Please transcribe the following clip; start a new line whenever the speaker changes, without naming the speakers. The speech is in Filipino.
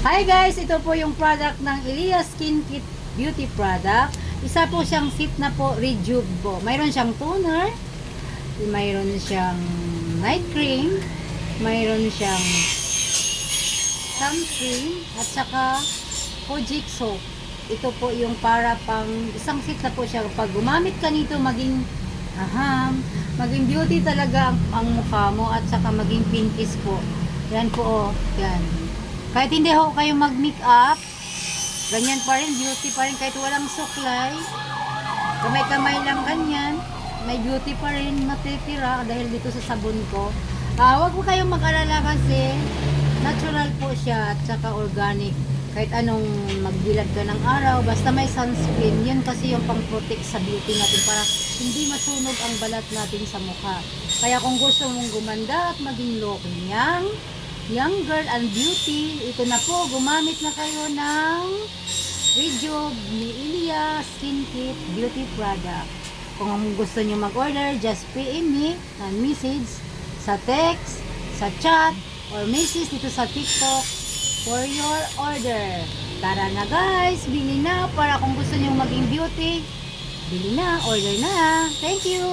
Hi guys, ito po yung product ng Elias Skin Kit Beauty Product. Isa po siyang sit na po, Rejuve po. Mayroon siyang toner, mayroon siyang night cream, mayroon siyang sunscreen, at saka Kojic soap. Ito po yung para pang isang sit na po siya. Pag gumamit ka nito, maging beauty talaga ang mukha mo, at saka maging pinkies po. Yan po, yan. Kahit hindi ho kayo mag-make-up, ganyan pa rin, beauty pa rin, kahit walang suklay, kamay-kamay lang ganyan, may beauty pa rin matitira dahil dito sa sabon ko. Huwag po kayong mag-alala kasi natural po siya at saka organic. Kahit anong magdilat ka ng araw, basta may sunscreen, yun kasi yung pang-protect sa beauty natin para hindi masunog ang balat natin sa mukha. Kaya kung gusto mong gumanda at maging looking young girl and beauty, ito na po, gumamit na kayo ng Rejuve ni Elias Skin Kit Beauty Product. Kung gusto nyo mag-order, just PM me and message sa text, sa chat, or message dito sa TikTok for your order. Tara na guys, bili na para kung gusto nyo maging beauty, bili na, order na. Thank you!